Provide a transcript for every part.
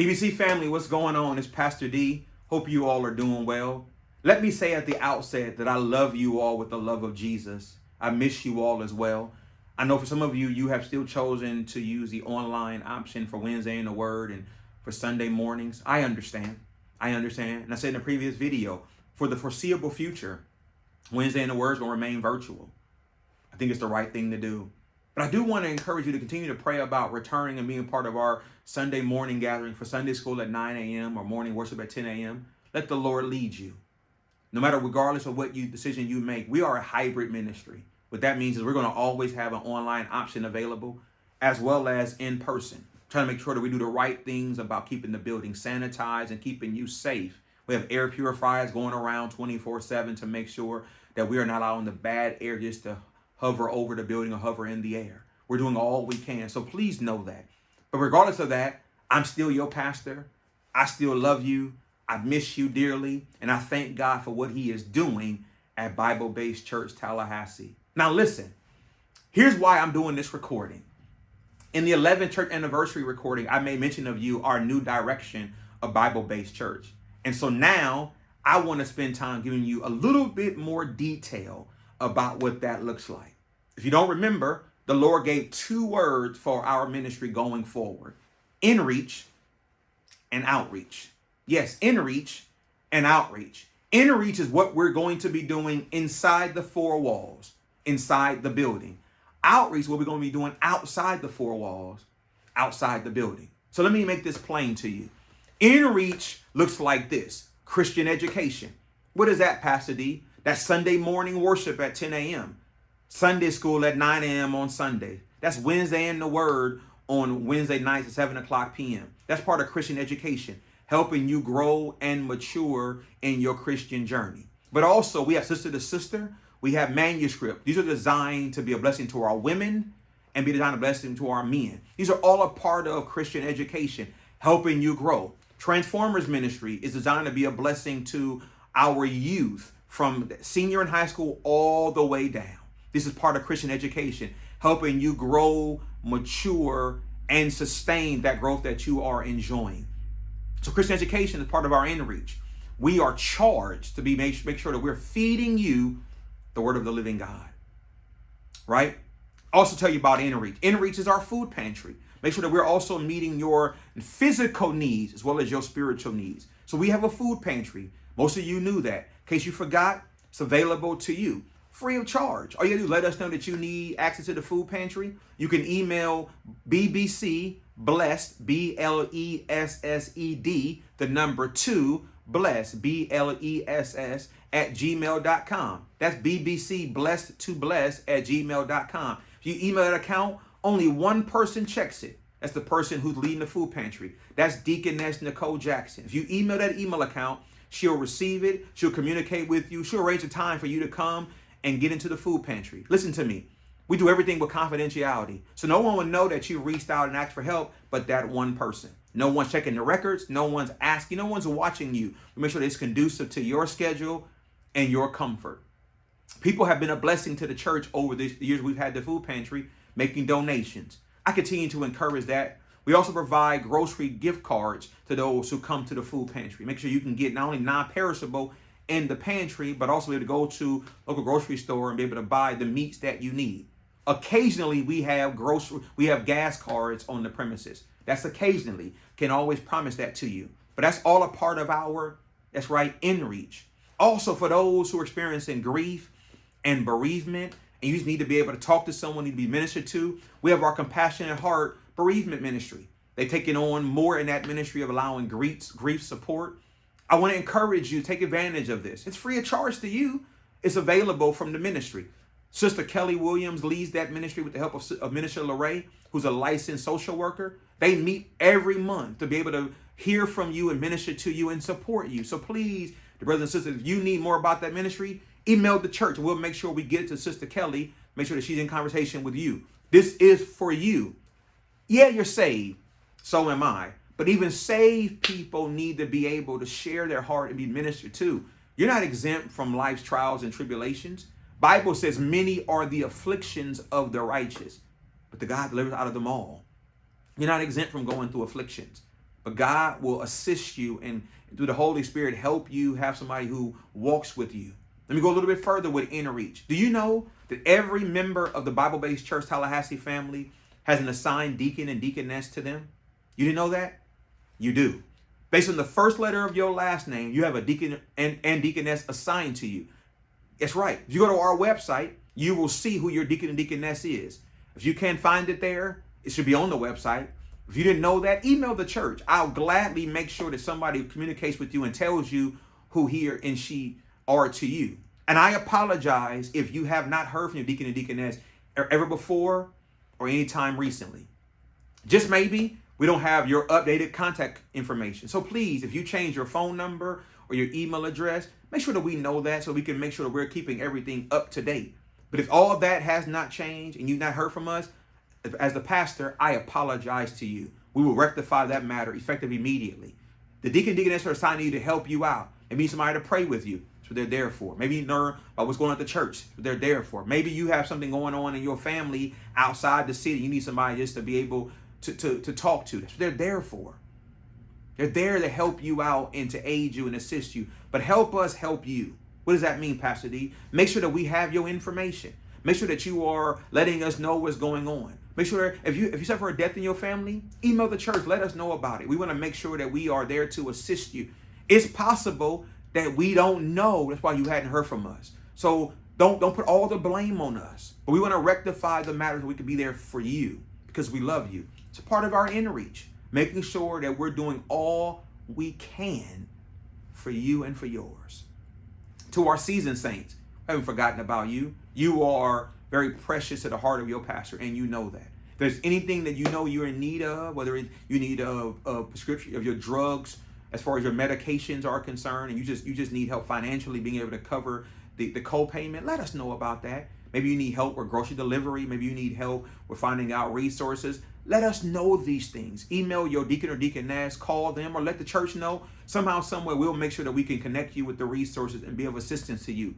BBC family, what's going on? It's Pastor D. Hope you all are doing well. Let me say at the outset that I love you all with the love of Jesus. I miss you all as well. I know for some of you, you have still chosen to use the online option for Wednesday in the Word and for Sunday mornings. I understand. And I said in the previous video, for the foreseeable future, Wednesday in the Word is going to remain virtual. I think it's the right thing to do. But I do want to encourage you to continue to pray about returning and being part of our Sunday morning gathering for Sunday school at 9 a.m. or morning worship at 10 a.m. Let the Lord lead you. No matter, regardless of what decision you make, we are a hybrid ministry. What that means is we're going to always have an online option available as well as in person. Trying to make sure that we do the right things about keeping the building sanitized and keeping you safe. We have air purifiers going around 24/7 to make sure that we are not allowing the bad air just to hover over the building or hover in the air. We're doing all we can. So please know that. But regardless of that, I'm still your pastor. I still love you. I miss you dearly. And I thank God for what he is doing at Bible-Based Church Tallahassee. Now listen, here's why I'm doing this recording. In the 11th church anniversary recording, I made mention of you, our new direction of Bible-Based Church. And so now I want to spend time giving you a little bit more detail about what that looks like. If you don't remember, the Lord gave 2 words for our ministry going forward: in-reach and outreach. Yes, in-reach and outreach. In-reach is what we're going to be doing inside the 4 walls, inside the building. Outreach is what we're going to be doing outside the 4 walls, outside the building. So let me make this plain to you. In-reach looks like this: Christian education. What is that, Pastor D? That's Sunday morning worship at 10 a.m. Sunday school at 9 a.m. on Sunday. That's Wednesday in the Word on Wednesday nights at 7 o'clock p.m. That's part of Christian education, helping you grow and mature in your Christian journey. But also we have sister to sister. We have manuscript. These are designed to be a blessing to our women and be designed a blessing to our men. These are all a part of Christian education, helping you grow. Transformers ministry is designed to be a blessing to our youth from senior in high school all the way down. This is part of Christian education, helping you grow, mature, and sustain that growth that you are enjoying. So Christian education is part of our in-reach. We are charged to make sure that we're feeding you the word of the living God, right? Also tell you about in-reach. In-reach is our food pantry. Make sure that we're also meeting your physical needs as well as your spiritual needs. So we have a food pantry. Most of you knew that. In case you forgot, it's available to you free of charge. All you gotta do is let us know that you need access to the food pantry. You can email BBC Blessed, BLESSED, the number 2, Blessed, BLESS, at gmail.com. That's BBC Blessed to Bless at gmail.com. If you email that account, only one person checks it. That's the person who's leading the food pantry. That's Deaconess Nicole Jackson. If you email that email account, she'll receive it. She'll communicate with you. She'll arrange a time for you to come and get into the food pantry. Listen to me. We do everything with confidentiality. So no one will know that you reached out and asked for help, but that one person. No one's checking the records. No one's asking. No one's watching you. We make sure that it's conducive to your schedule and your comfort. People have been a blessing to the church over the years we've had the food pantry, making donations. I continue to encourage that. We also provide grocery gift cards to those who come to the food pantry. Make sure you can get not only non-perishable in the pantry, but also be able to go to local grocery store and be able to buy the meats that you need. Occasionally, we have gas cards on the premises. That's occasionally. Can't always promise that to you. But that's all a part of our, that's right, in-reach. Also, for those who are experiencing grief and bereavement, and you just need to be able to talk to someone, need to be ministered to, we have our Compassionate Heart Bereavement Ministry. They've taken on more in that ministry of allowing grief support. I want to encourage you, take advantage of this. It's free of charge to you. It's available from the ministry. Sister Kelly Williams leads that ministry with the help of Minister Lorraine, who's a licensed social worker. They meet every month to be able to hear from you and minister to you and support you. So please, the brothers and sisters, if you need more about that ministry, email the church. We'll make sure we get it to Sister Kelly, make sure that she's in conversation with you. This is for you. Yeah, you're saved. So am I. But even saved people need to be able to share their heart and be ministered to. You're not exempt from life's trials and tribulations. Bible says many are the afflictions of the righteous, but the God delivers out of them all. You're not exempt from going through afflictions. But God will assist you and through the Holy Spirit help you have somebody who walks with you. Let me go a little bit further with InReach. Do you know that every member of the Bible-based Church Tallahassee family has an assigned deacon and deaconess to them? You didn't know that? You do. Based on the first letter of your last name, you have a deacon and deaconess assigned to you. That's right. If you go to our website, you will see who your deacon and deaconess is. If you can't find it there, it should be on the website. If you didn't know that, email the church. I'll gladly make sure that somebody communicates with you and tells you who he and she are to you. And I apologize if you have not heard from your deacon and deaconess ever before or any time recently. Just maybe we don't have your updated contact information. So please, if you change your phone number or your email address, make sure that we know that so we can make sure that we're keeping everything up to date. But if all of that has not changed and you've not heard from us, as the pastor, I apologize to you. We will rectify that matter effective immediately. The deacon and deaconess are assigned to you to help you out. Maybe somebody to pray with you. That's what they're there for. Maybe you learn about what's going on at the church. That's what they're there for. Maybe you have something going on in your family outside the city. You need somebody just to be able to talk to. That's what they're there for. They're there to help you out and to aid you and assist you. But help us help you. What does that mean, Pastor D? Make sure that we have your information. Make sure that you are letting us know what's going on. Make sure if you suffer a death in your family, email the church. Let us know about it. We want to make sure that we are there to assist you. It's possible that we don't know. That's why you hadn't heard from us. So don't put all the blame on us. But we want to rectify the matters so we can be there for you because we love you. It's a part of our InReach, making sure that we're doing all we can for you and for yours. To our seasoned saints, I haven't forgotten about you. You are very precious to the heart of your pastor, and you know that. If there's anything that you know you're in need of, whether you need a prescription of your drugs, as far as your medications are concerned, and you just need help financially being able to cover the co-payment, let us know about that. Maybe you need help with grocery delivery. Maybe you need help with finding out resources. Let us know these things. Email your deacon or deaconess, call them, or let the church know. Somehow, somewhere, we'll make sure that we can connect you with the resources and be of assistance to you.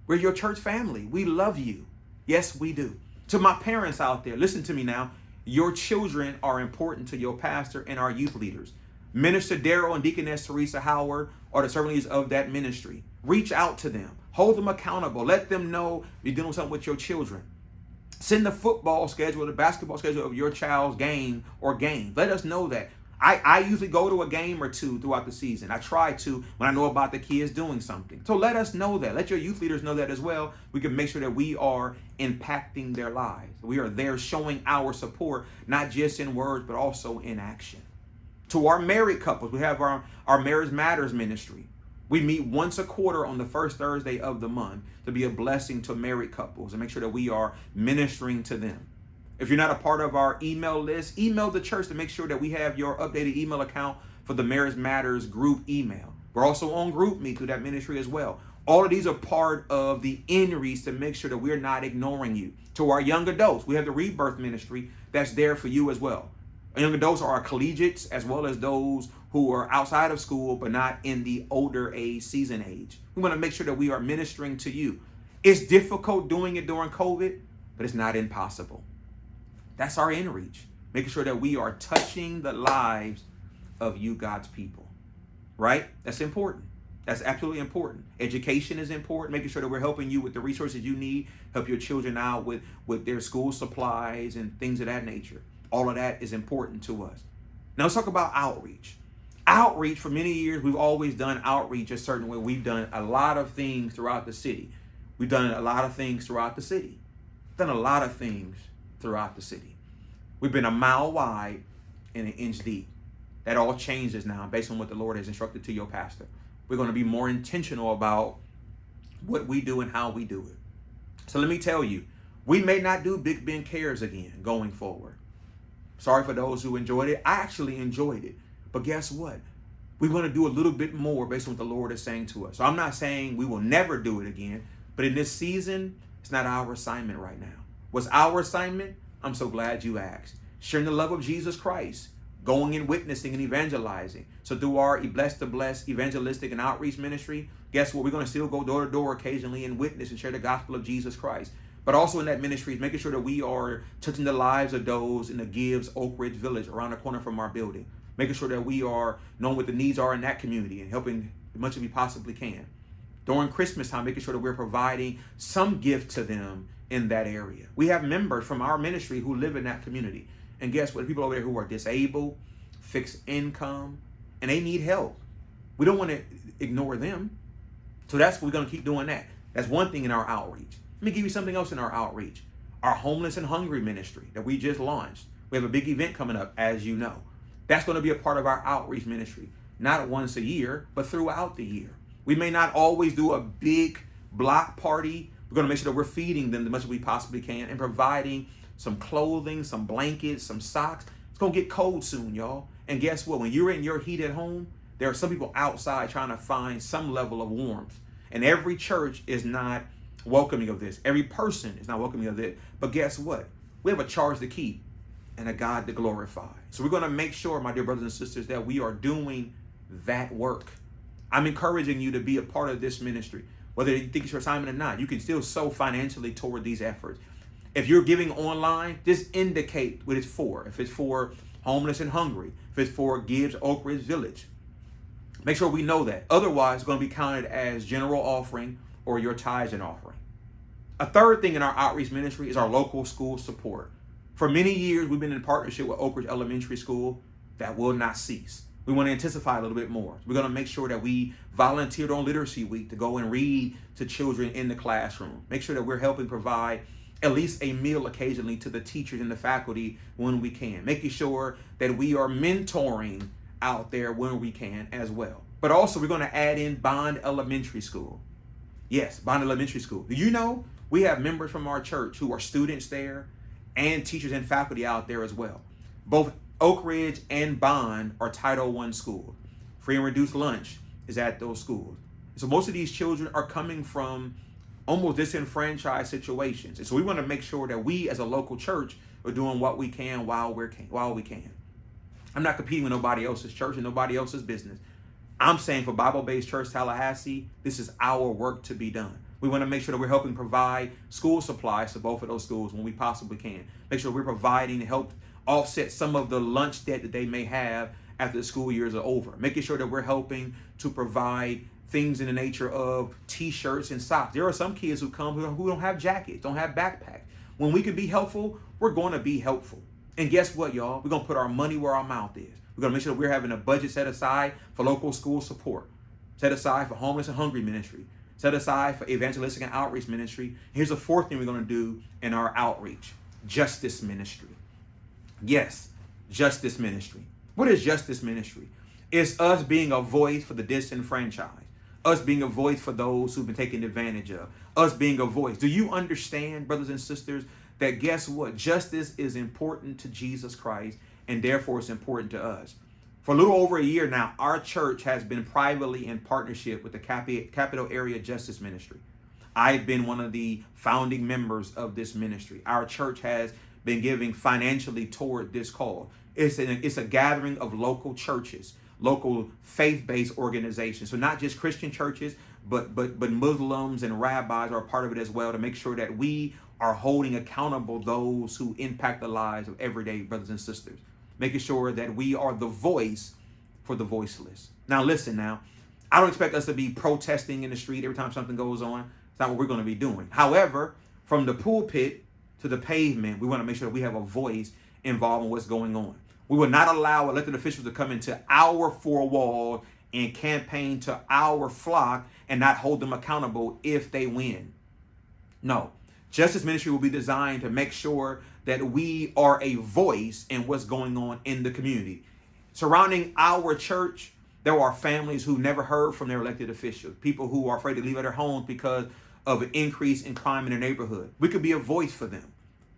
We're your church family. We love you. Yes, we do. To my parents out there, listen to me now. Your children are important to your pastor and our youth leaders. Minister Darrell and Deaconess Teresa Howard are the servant leaders of that ministry. Reach out to them. Hold them accountable. Let them know you're doing something with your children. Send the football schedule, the basketball schedule of your child's game or games. Let us know that. I usually go to a game or two throughout the season. I try to when I know about the kids doing something. So let us know that. Let your youth leaders know that as well. We can make sure that we are impacting their lives. We are there showing our support, not just in words, but also in action. To our married couples, we have our Marriage Matters ministry. We meet once a quarter on the first Thursday of the month to be a blessing to married couples and make sure that we are ministering to them. If you're not a part of our email list, email the church to make sure that we have your updated email account for the Marriage Matters group email. We're also on GroupMe through that ministry as well. All of these are part of the InReach to make sure that we're not ignoring you. To our young adults, we have the Rebirth ministry that's there for you as well. Our young adults are our collegiates as well as those who are outside of school but not in the older age, season age. We want to make sure that we are ministering to you. It's difficult doing it during COVID, but it's not impossible. That's our InReach, making sure that we are touching the lives of you, God's people, right? That's important. That's absolutely important. Education is important, making sure that we're helping you with the resources you need, help your children out with their school supplies and things of that nature. All of that is important to us. Now let's talk about outreach. Outreach, for many years, we've always done outreach a certain way. We've done a lot of things throughout the city. We've done a lot of things throughout the city. Done a lot of things throughout the city. We've been a mile wide and an inch deep. That all changes now based on what the Lord has instructed to your pastor. We're going to be more intentional about what we do and how we do it. So let me tell you, we may not do Big Ben Cares again going forward. Sorry for those who enjoyed it. I actually enjoyed it. But guess what? We want to do a little bit more based on what the Lord is saying to us. So I'm not saying we will never do it again, but in this season, it's not our assignment right now. What's our assignment? I'm so glad you asked. Sharing the love of Jesus Christ, going and witnessing and evangelizing. So through our Blessed to Bless evangelistic and outreach ministry, guess what? We're going to still go door to door occasionally and witness and share the gospel of Jesus Christ. But also in that ministry is making sure that we are touching the lives of those in the Gibbs Oak Ridge Village around the corner from our building. making sure that we are knowing what the needs are in that community and helping as much as we possibly can. During Christmas time, making sure that we're providing some gift to them in that area. We have members from our ministry who live in that community. And guess what? People over there who are disabled, fixed income, and they need help. We don't want to ignore them. So that's what we're going to keep doing that. That's one thing in our outreach. Let me give you something else in our outreach. Our homeless and hungry ministry that we just launched. We have a big event coming up, as you know. That's going to be a part of our outreach ministry. Not once a year, but throughout the year. We may not always do a big block party. We're going to make sure that we're feeding them as much as we possibly can and providing some clothing, some blankets, some socks. It's going to get cold soon, y'all. And guess what? When you're in your heat at home, there are some people outside trying to find some level of warmth. And every church is not welcoming of this. Every person is not welcoming of this. But guess what? We have a charge to keep and a God to glorify. So we're going to make sure, my dear brothers and sisters, that we are doing that work. I'm encouraging you to be a part of this ministry. Whether you think it's your assignment or not, you can still sow financially toward these efforts. If you're giving online, just indicate what it's for. If it's for homeless and hungry, if it's for Gibbs Oak Ridge Village, make sure we know that. Otherwise, it's going to be counted as general offering or your tithes and offering. A third thing in our outreach ministry is our local school support. For many years, we've been in partnership with Oak Ridge Elementary School. That will not cease. We want to intensify a little bit more. We're going to make sure that we volunteered on Literacy Week to go and read to children in the classroom. Make sure that we're helping provide at least a meal occasionally to the teachers and the faculty when we can. Making sure that we are mentoring out there when we can as well. But also, we're going to add in Bond Elementary School. Yes, Bond Elementary School. Do you know we have members from our church who are students there and teachers and faculty out there as well? Both Oak Ridge and Bond are Title I schools. Free and reduced lunch is at those schools. So most of these children are coming from almost disenfranchised situations. And so we want to make sure that we as a local church are doing what we can while we can. I'm not competing with nobody else's church and nobody else's business. I'm saying for Bible-Based Church Tallahassee, this is our work to be done. We want to make sure that we're helping provide school supplies to both of those schools when we possibly can. Make sure we're providing to help offset some of the lunch debt that they may have after the school years are over. Making sure that we're helping to provide things in the nature of t-shirts and socks. There are some kids who come who don't have jackets, don't have backpacks. When we can be helpful, we're going to be helpful. And guess what, y'all? We're going to put our money where our mouth is. We're going to make sure that we're having a budget set aside for local school support, set aside for homeless and hungry ministry, set aside for evangelistic and outreach ministry. Here's the fourth thing we're going to do in our outreach: justice ministry. Yes, justice ministry. What is justice ministry? It's us being a voice for the disenfranchised, us being a voice for those who've been taken advantage of, us being a voice. Do you understand, brothers and sisters, that guess what? Justice is important to Jesus Christ, and therefore it's important to us. For a little over a year now, our church has been privately in partnership with the Capital Area Justice Ministry. I've been one of the founding members of this ministry. Our church has been giving financially toward this cause. It's a gathering of local churches, local faith-based organizations. So not just Christian churches, but Muslims and rabbis are a part of it as well, to make sure that we are holding accountable those who impact the lives of everyday brothers and sisters. Making sure that we are the voice for the voiceless. Now listen now, I don't expect us to be protesting in the street every time something goes on. It's not what we're going to be doing. However, from the pulpit to the pavement, we want to make sure that we have a voice involved in what's going on. We will not allow elected officials to come into our four walls and campaign to our flock and not hold them accountable if they win. No. Justice ministry will be designed to make sure that we are a voice in what's going on in the community. Surrounding our church, there are families who never heard from their elected officials, people who are afraid to leave their homes because of an increase in crime in their neighborhood. We could be a voice for them,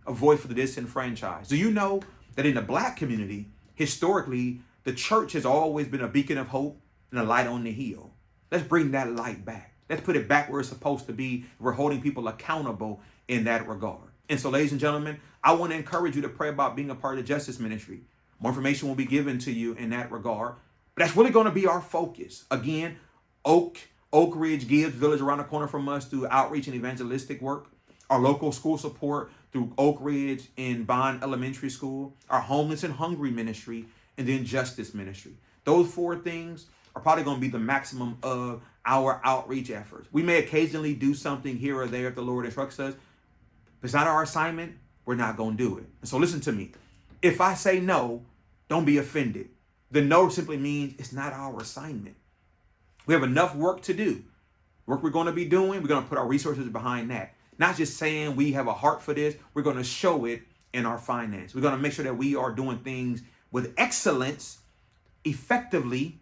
a voice for the disenfranchised. Do you know that in the Black community, historically, the church has always been a beacon of hope and a light on the hill? Let's bring that light back. Let's put it back where it's supposed to be. We're holding people accountable in that regard. And so, ladies and gentlemen, I want to encourage you to pray about being a part of the justice ministry. More information will be given to you in that regard. But that's really going to be our focus. Again, Oak Ridge, Gibbs Village around the corner from us through outreach and evangelistic work. Our local school support through Oak Ridge and Bond Elementary School. Our homeless and hungry ministry and then justice ministry. Those 4 things are probably going to be the maximum of our outreach efforts. We may occasionally do something here or there if the Lord instructs us. If it's not our assignment, we're not going to do it. And so listen to me. If I say no, don't be offended. The no simply means it's not our assignment. We have enough work to do. Work we're going to be doing, we're going to put our resources behind that. Not just saying we have a heart for this, we're going to show it in our finance. We're going to make sure that we are doing things with excellence, effectively,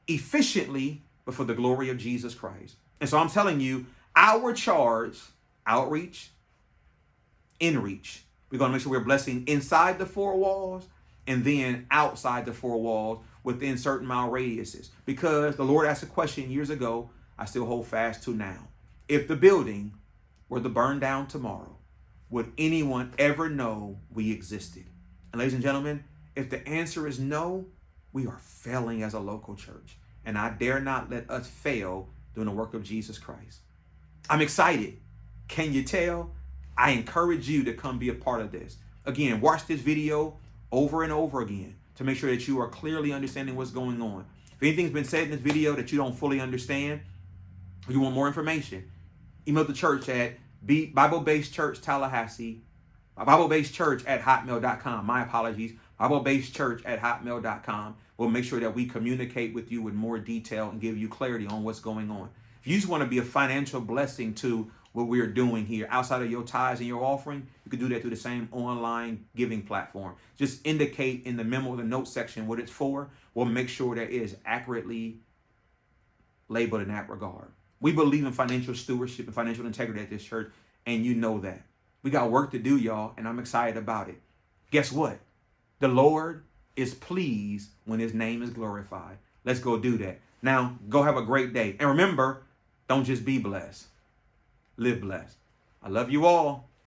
efficiently, but for the glory of Jesus Christ. And so I'm telling you, our charge, outreach, in reach. We're going to make sure we're blessing inside the 4 walls and then outside the 4 walls within certain mile radiuses. Because the Lord asked a question years ago, I still hold fast to now. If the building were to burn down tomorrow, would anyone ever know we existed? And ladies and gentlemen, if the answer is no, we are failing as a local church. And I dare not let us fail doing the work of Jesus Christ. I'm excited. Can you tell? I encourage you to come be a part of this. Again, watch this video over and over again to make sure that you are clearly understanding what's going on. If anything's been said in this video that you don't fully understand, or you want more information, email the church at Bible-Based Church Tallahassee, Bible-Based Church at hotmail.com. My apologies. Bible-Based Church at hotmail.com. We'll make sure that we communicate with you with more detail and give you clarity on what's going on. If you just want to be a financial blessing to what we're doing here outside of your tithes and your offering, you can do that through the same online giving platform. Just indicate in the memo, the note section, what it's for. We'll make sure that it is accurately labeled in that regard. We believe in financial stewardship and financial integrity at this church, and you know that. We got work to do, y'all, and I'm excited about it. Guess what? The Lord is pleased when his name is glorified. Let's go do that. Now, go have a great day. And remember, don't just be blessed. Live blessed. I love you all.